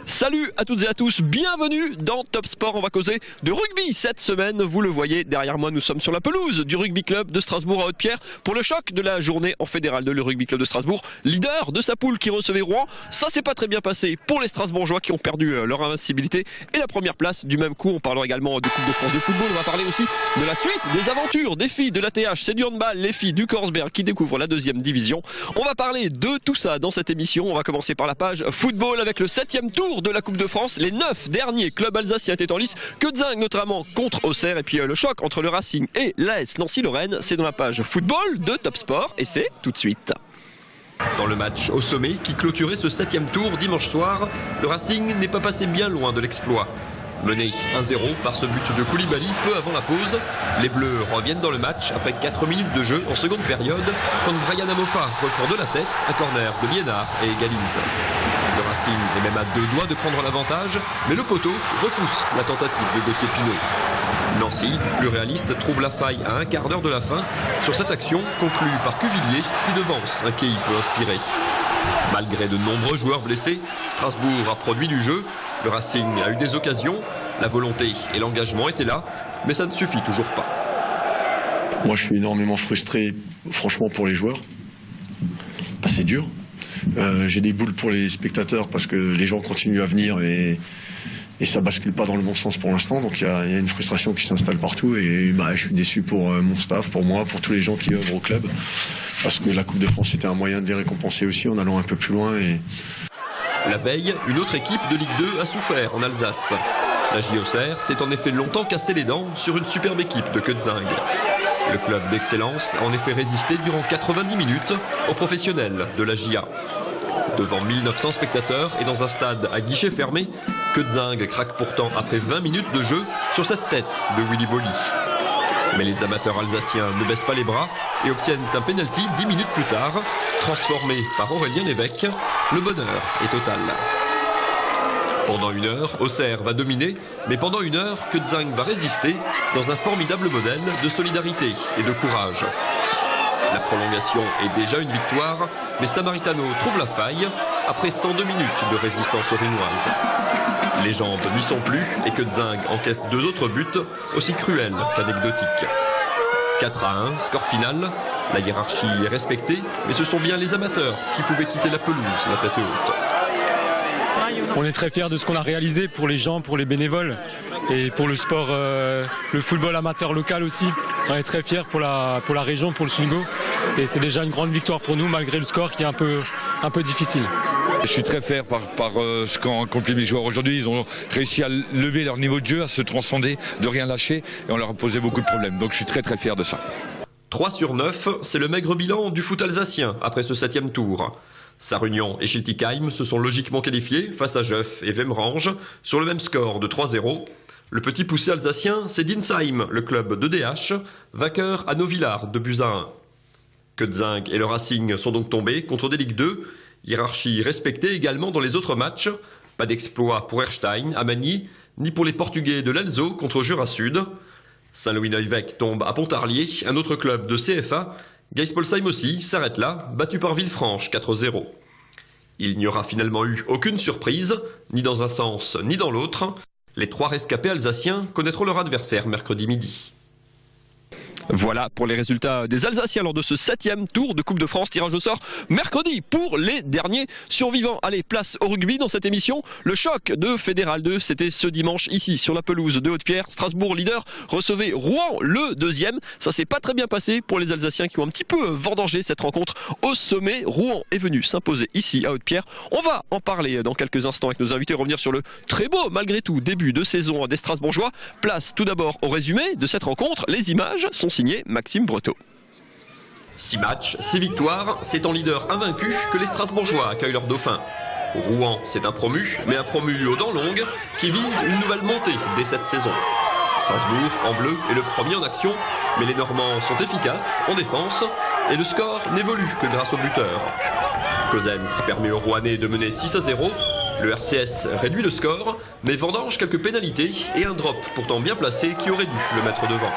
Salut à toutes et à tous, bienvenue dans Top Sport. On va causer de rugby cette semaine. Vous le voyez derrière moi, nous sommes sur la pelouse du rugby club de Strasbourg à Haute-Pierre pour le choc de la journée en fédéral 2. Le rugby club de Strasbourg, leader de sa poule qui recevait Rouen. Ça s'est pas très bien passé pour les Strasbourgeois qui ont perdu leur invincibilité et la première place du même coup. On parlera également de Coupe de France de football. On va parler aussi de la suite des aventures des filles de l'ATH. C'est du handball, les filles du Korsberg qui découvrent la 2e division. On va parler de tout ça dans cette émission. On va commencer par la page football avec le 7e tour de la Coupe de France. Les 9 derniers clubs alsaciens étaient en lice. Quetzing notamment contre Auxerre. Et puis le choc entre le Racing et l'AS Nancy-Lorraine. C'est dans la page football de Top Sport. Et c'est tout de suite. Dans le match au sommet qui clôturait ce 7e tour dimanche soir, le Racing n'est pas passé bien loin de l'exploit. Mené 1-0 par ce but de Koulibaly peu avant la pause, les Bleus reviennent dans le match après 4 minutes de jeu en seconde période quand Brian Amofa reprend de la tête un corner de Liénard et égalise. Le Racing est même à 2 doigts de prendre l'avantage, mais le poteau repousse la tentative de Gauthier Pinot. Nancy, plus réaliste, trouve la faille à un quart d'heure de la fin sur cette action conclue par Cuvillier qui devance un quai peu inspiré. Malgré de nombreux joueurs blessés, Strasbourg a produit du jeu. Le Racing a eu des occasions, la volonté et l'engagement étaient là, mais ça ne suffit toujours pas. Moi je suis énormément frustré, franchement, pour les joueurs. C'est dur. J'ai des boules pour les spectateurs parce que les gens continuent à venir et ça bascule pas dans le bon sens pour l'instant. Donc il y a une frustration qui s'installe partout et je suis déçu pour mon staff, pour moi, pour tous les gens qui œuvrent au club. Parce que la Coupe de France était un moyen de les récompenser aussi en allant un peu plus loin. La veille, une autre équipe de Ligue 2 a souffert en Alsace. La JOCR s'est en effet longtemps cassé les dents sur une superbe équipe de Quetzing. Le club d'excellence a en effet résisté durant 90 minutes aux professionnels de la JA. Devant 1900 spectateurs et dans un stade à guichet fermé, Quetzing craque pourtant après 20 minutes de jeu sur cette tête de Willy Bolly. Mais les amateurs alsaciens ne baissent pas les bras et obtiennent un pénalty 10 minutes plus tard, transformé par Aurélien Lévesque. Le bonheur est total. Pendant 1 heure, Auxerre va dominer, mais pendant 1 heure, Quetzing va résister dans un formidable modèle de solidarité et de courage. La prolongation est déjà une victoire, mais Samaritano trouve la faille après 102 minutes de résistance aurinoise. Les jambes n'y sont plus et Quetzing encaisse 2 autres buts, aussi cruels qu'anecdotiques. 4-1, score final. La hiérarchie est respectée, mais ce sont bien les amateurs qui pouvaient quitter la pelouse la tête haute. On est très fiers de ce qu'on a réalisé pour les gens, pour les bénévoles et pour le sport, le football amateur local aussi. On est très fiers pour la région, pour le Sungo. Et c'est déjà une grande victoire pour nous malgré le score qui est un peu difficile. Je suis très fier par ce qu'ont accompli mes joueurs aujourd'hui. Ils ont réussi à lever leur niveau de jeu, à se transcender, de rien lâcher. Et on leur a posé beaucoup de problèmes. Donc je suis très fier de ça. 3 sur 9, c'est le maigre bilan du foot alsacien après ce 7e tour. Sarre-Union et Schiltigheim se sont logiquement qualifiés face à Jeuf et Wemrange sur le même score de 3-0. Le petit poussé alsacien, c'est Dinsheim, le club de DH, vainqueur à Novillard de buts à 1. Quetzing et le Racing sont donc tombés contre des Ligue 2, hiérarchie respectée également dans les autres matchs. Pas d'exploit pour Erstein à Magny, ni pour les Portugais de l'Elzo contre Jura Sud. Saint-Louis-Neuwec tombe à Pontarlier, un autre club de CFA. Geispolsheim aussi s'arrête là, battu par Villefranche 4-0. Il n'y aura finalement eu aucune surprise, ni dans un sens ni dans l'autre. Les 3 rescapés alsaciens connaîtront leur adversaire mercredi midi. Voilà pour les résultats des Alsaciens lors de ce 7e tour de Coupe de France. Tirage au sort mercredi pour les derniers survivants. Allez, place au rugby dans cette émission. Le choc de Fédéral 2, c'était ce dimanche ici sur la pelouse de Haute-Pierre. Strasbourg leader recevait Rouen le 2e. Ça s'est pas très bien passé pour les Alsaciens qui ont un petit peu vendangé cette rencontre au sommet. Rouen est venu s'imposer ici à Haute-Pierre. On va en parler dans quelques instants avec nos invités, revenir sur le très beau malgré tout début de saison des Strasbourgeois. Place tout d'abord au résumé de cette rencontre. Les images sont signé Maxime Breteau. 6 matchs, 6 victoires, c'est en leader invaincu que les Strasbourgeois accueillent leur dauphin. Rouen, c'est un promu, mais un promu aux dents longues qui vise une nouvelle montée dès cette saison. Strasbourg, en bleu, est le premier en action, mais les Normands sont efficaces en défense et le score n'évolue que grâce au buteur. Cosenz permet aux Rouennais de mener 6-0. Le RCS réduit le score, mais vendange quelques pénalités et un drop pourtant bien placé qui aurait dû le mettre devant.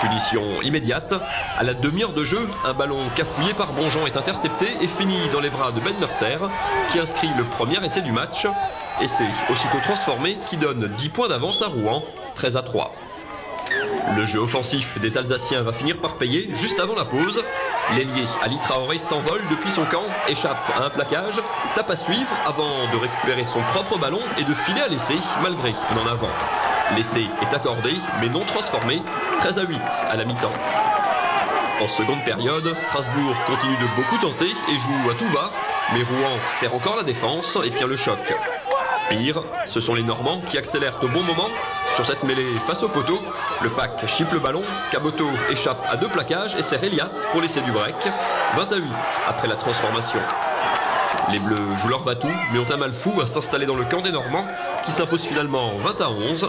Punition immédiate. À la demi-heure de jeu, un ballon cafouillé par Bonjean est intercepté et finit dans les bras de Ben Mercer, qui inscrit le premier essai du match. Essai aussitôt transformé qui donne 10 points d'avance à Rouen, 13-3. Le jeu offensif des Alsaciens va finir par payer juste avant la pause. L'ailier Ali Traoré s'envole depuis son camp, échappe à un plaquage, tape à suivre avant de récupérer son propre ballon et de filer à l'essai malgré un en avant. L'essai est accordé mais non transformé, 13-8 à la mi-temps. En seconde période, Strasbourg continue de beaucoup tenter et joue à tout va, mais Rouen serre encore la défense et tient le choc. Pire, ce sont les Normands qui accélèrent au bon moment. Sur cette mêlée face au poteau, le pack chipe le ballon, Caboto échappe à 2 plaquages et c'est Eliat pour l'essai du break, 20-8 après la transformation. Les Bleus jouent leur va-tout, mais ont un mal fou à s'installer dans le camp des Normands, qui s'impose finalement 20-11.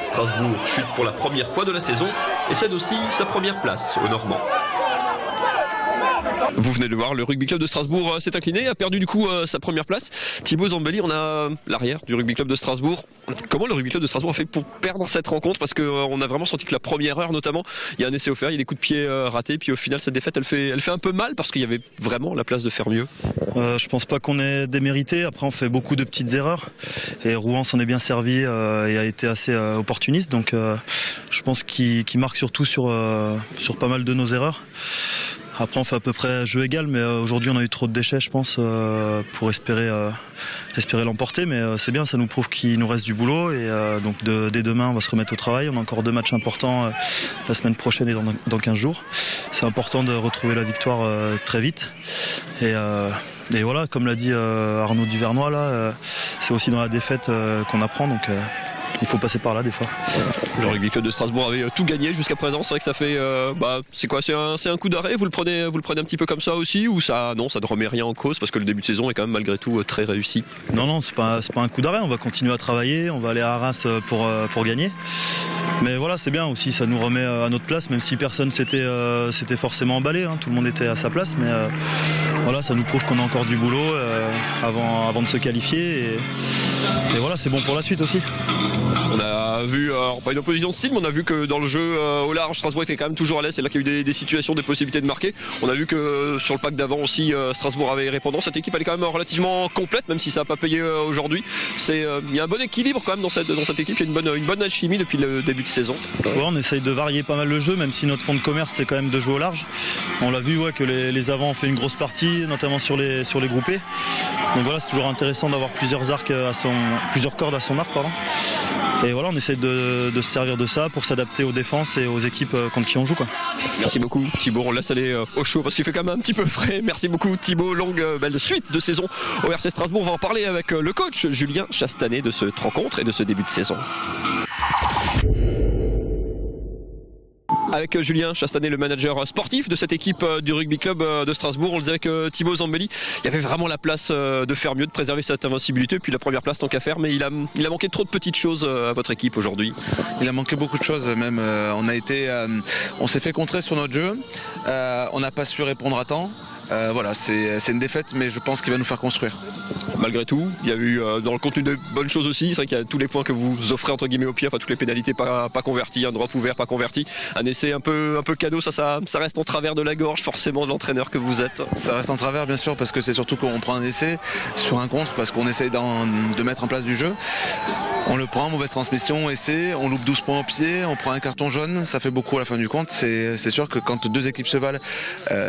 Strasbourg chute pour la première fois de la saison et cède aussi sa première place aux Normands. Vous venez de voir, le rugby club de Strasbourg s'est incliné, a perdu du coup sa première place. Thibaut Zambelli, on a l'arrière du rugby club de Strasbourg. Comment le rugby club de Strasbourg a fait pour perdre cette rencontre? Parce qu'on a vraiment senti que la première heure notamment, il y a un essai offert, il y a des coups de pied ratés, puis au final cette défaite elle fait un peu mal parce qu'il y avait vraiment la place de faire mieux. Je pense pas qu'on ait démérité, après on fait beaucoup de petites erreurs et Rouen s'en est bien servi et a été assez opportuniste, donc je pense qu'il marque surtout sur pas mal de nos erreurs. Après on fait à peu près jeu égal, mais aujourd'hui on a eu trop de déchets je pense pour espérer l'emporter, mais c'est bien, ça nous prouve qu'il nous reste du boulot et donc dès demain on va se remettre au travail. On a encore 2 matchs importants la semaine prochaine et dans 15 jours. C'est important de retrouver la victoire très vite et voilà, comme l'a dit Arnaud Duvernois là, c'est aussi dans la défaite qu'on apprend, donc il faut passer par là des fois. Le rugby club de Strasbourg avait tout gagné jusqu'à présent. C'est vrai que ça fait, c'est quoi, c'est un coup d'arrêt. Vous le prenez un petit peu comme ça aussi, ou ça, non, ça ne remet rien en cause parce que le début de saison est quand même malgré tout très réussi. Non, c'est pas un coup d'arrêt. On va continuer à travailler. On va aller à Arras pour gagner. Mais voilà, c'est bien aussi. Ça nous remet à notre place, même si personne s'était forcément emballé. Hein. Tout le monde était à sa place, mais voilà, ça nous prouve qu'on a encore du boulot avant de se qualifier. Et voilà, c'est bon pour la suite aussi. On a vu, alors pas une opposition de style, mais on a vu que dans le jeu au large, Strasbourg était quand même toujours à l'aise. C'est là qu'il y a eu des situations, des possibilités de marquer. On a vu que sur le pack d'avant aussi, Strasbourg avait répondant. Cette équipe elle est quand même relativement complète, même si ça n'a pas payé aujourd'hui. Il y a un bon équilibre quand même dans cette équipe. Il y a une bonne alchimie depuis le début de saison. Ouais, on essaye de varier pas mal le jeu, même si notre fond de commerce c'est quand même de jouer au large. On l'a vu que les avants ont fait une grosse partie, notamment sur les groupés. Donc voilà, c'est toujours intéressant d'avoir plusieurs cordes à son arc, pardon. Et voilà, on essaie de se servir de ça pour s'adapter aux défenses et aux équipes contre qui on joue, quoi. Merci beaucoup Thibaut, on laisse aller au chaud parce qu'il fait quand même un petit peu frais. Merci beaucoup Thibaut, longue belle suite de saison au RC Strasbourg. On va en parler avec le coach Julien Chastanet de cette rencontre et de ce début de saison. Avec Julien Chastanet, le manager sportif de cette équipe du rugby club de Strasbourg. On le disait avec Thibaut Zambelli, il y avait vraiment la place de faire mieux, de préserver cette invincibilité, puis la première place tant qu'à faire, mais il a manqué trop de petites choses à votre équipe aujourd'hui. Il a manqué beaucoup de choses, même on s'est fait contrer sur notre jeu, on n'a pas su répondre à temps. Voilà, c'est une défaite, mais je pense qu'il va nous faire construire. Malgré tout, il y a eu dans le contenu de bonnes choses aussi. C'est vrai qu'il y a tous les points que vous offrez entre guillemets au pied, enfin toutes les pénalités pas converties, un drop ouvert pas converti, un essai un peu cadeau, ça reste en travers de la gorge forcément de l'entraîneur que vous êtes. Ça reste en travers bien sûr, parce que c'est surtout qu'on prend un essai sur un contre, parce qu'on essaye de mettre en place du jeu. On le prend, mauvaise transmission, essai, on loupe 12 points au pied, on prend un carton jaune, ça fait beaucoup à la fin du compte. C'est sûr que quand 2 équipes se valent,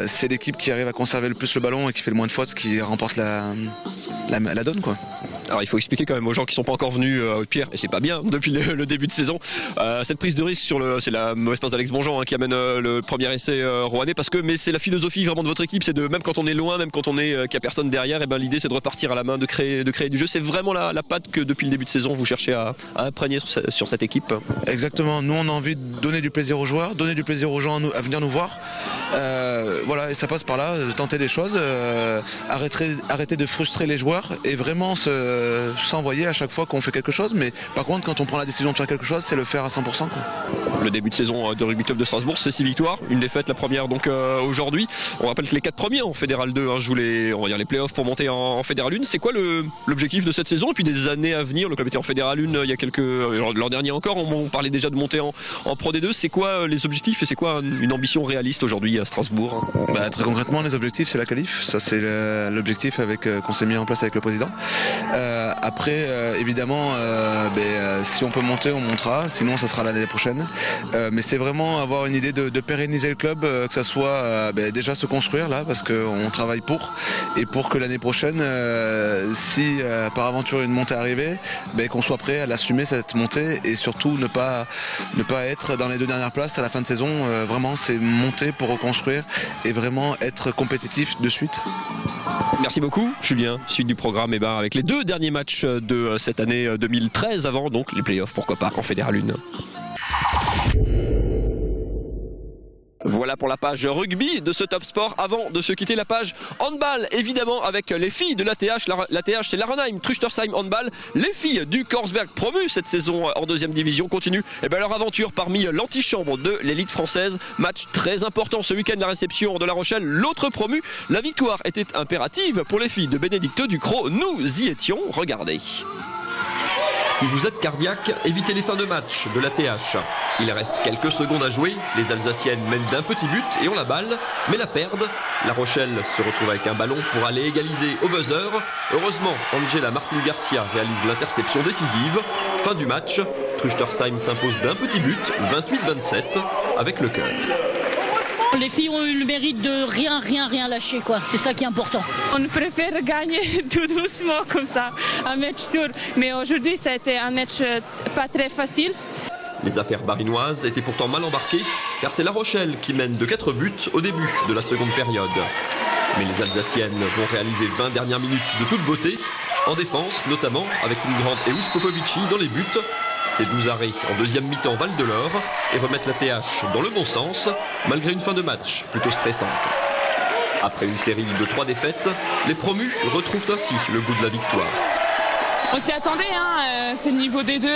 c'est l'équipe qui arrive à conserver le plus le ballon et qui fait le moins de fautes qui remporte la donne, quoi. Alors il faut expliquer quand même aux gens qui sont pas encore venus au Pierre, et c'est pas bien depuis le début de saison, cette prise de risque c'est la mauvaise passe d'Alex Bonjean qui amène le premier essai rouennais, mais c'est la philosophie vraiment de votre équipe, c'est de même quand on est loin, même quand on est qu'il y a personne derrière, et ben l'idée c'est de repartir à la main, de créer du jeu. C'est vraiment la patte que depuis le début de saison vous cherchez à imprégner sur cette équipe. Exactement, nous on a envie de donner du plaisir aux joueurs, donner du plaisir aux gens à venir nous voir. Voilà, et ça passe par là, de tenter des choses, arrêter de frustrer les joueurs et vraiment s'envoyer à chaque fois qu'on fait quelque chose, mais par contre quand on prend la décision de faire quelque chose, c'est le faire à 100%, quoi. Le début de saison de Rugby Club de Strasbourg, c'est 6 victoires, une défaite, la première donc aujourd'hui. On rappelle que les 4 premiers en Fédéral 2 jouent les playoffs pour monter en Fédéral 1. C'est quoi l'objectif de cette saison et puis des années à venir? Le club était en Fédéral 1 il y a l'an dernier encore, on parlait déjà de monter en Pro D2. C'est quoi les objectifs et c'est quoi une ambition réaliste aujourd'hui à Strasbourg? Très concrètement, les objectifs, c'est la qualif. Ça, c'est l'objectif qu'on s'est mis en place avec le président. Après, évidemment, si on peut monter, on montera. Sinon, ça sera l'année prochaine. Mais c'est vraiment avoir une idée de pérenniser le club, que ça soit déjà se construire là, parce qu'on travaille et pour que l'année prochaine, si par aventure une montée arrivait, qu'on soit prêt à l'assumer cette montée et surtout ne pas être dans les 2 dernières places à la fin de saison. Vraiment, c'est monter pour reconstruire et vraiment être compétitif de suite. Merci beaucoup Julien. Suite du programme avec les 2 derniers matchs de cette année 2013 avant donc les playoffs, pourquoi pas en Fédéral 1. Voilà pour la page rugby de ce Top Sport. Avant de se quitter, la page handball, évidemment, avec les filles de l'ATH. L'ATH, c'est l'Arenheim, Truchtersheim Handball. Les filles du Korsberg, promues cette saison en 2e division, continuent leur aventure parmi l'antichambre de l'élite française. Match très important ce week-end, la réception de La Rochelle, l'autre promu. La victoire était impérative pour les filles de Bénédicte Ducrot. Nous y étions, regardez. Si vous êtes cardiaque, évitez les fins de match de l'ATH. Il reste quelques secondes à jouer, les Alsaciennes mènent d'un petit but et ont la balle, mais la perdent. La Rochelle se retrouve avec un ballon pour aller égaliser au buzzer. Heureusement, Angela Martin-Garcia réalise l'interception décisive. Fin du match, Truchtersheim s'impose d'un petit but, 28-27, avec le cœur. Les filles ont eu le mérite de rien lâcher, quoi. C'est ça qui est important. On préfère gagner tout doucement comme ça, un match sûr. Mais aujourd'hui, ça a été un match pas très facile. Les affaires barinoises étaient pourtant mal embarquées, car c'est La Rochelle qui mène de 4 buts au début de la seconde période. Mais les Alsaciennes vont réaliser 20 dernières minutes de toute beauté, en défense notamment avec une grande Eus Popovici dans les buts. Ces 12 arrêts en 2e mi-temps valent de l'or et remettent la TH dans le bon sens, malgré une fin de match plutôt stressante. Après une série de 3 défaites, les promus retrouvent ainsi le goût de la victoire. On s'y attendait, c'est le niveau des 2.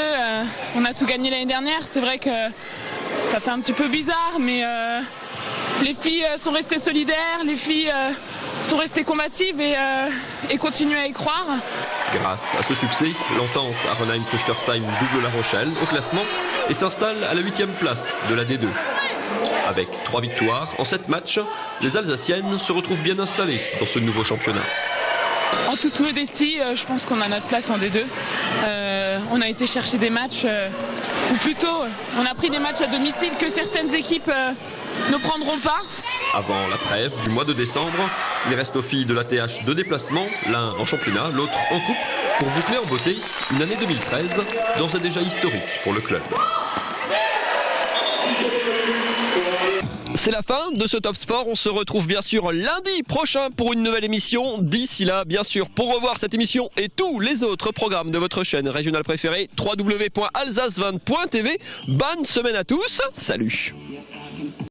On a tout gagné l'année dernière. C'est vrai que ça fait un petit peu bizarre, mais les filles sont restées solidaires, les filles sont restées combatives et continuent à y croire. Grâce à ce succès, l'entente Arenheim-Truchtersheim double La Rochelle au classement et s'installe à la 8e place de la D2. Avec 3 victoires en 7 matchs, les Alsaciennes se retrouvent bien installées dans ce nouveau championnat. En toute modestie, je pense qu'on a notre place en D2. On a été chercher des matchs, ou plutôt, on a pris des matchs à domicile que certaines équipes ne prendront pas. Avant la trêve du mois de décembre, il reste aux filles de l'ATH 2 déplacements, l'un en championnat, l'autre en coupe, pour boucler en beauté une année 2013, d'ores et déjà historique pour le club. C'est la fin de ce Top Sport. On se retrouve bien sûr lundi prochain pour une nouvelle émission. D'ici là, bien sûr, pour revoir cette émission et tous les autres programmes de votre chaîne régionale préférée, www.alsace20.tv. Bonne semaine à tous. Salut.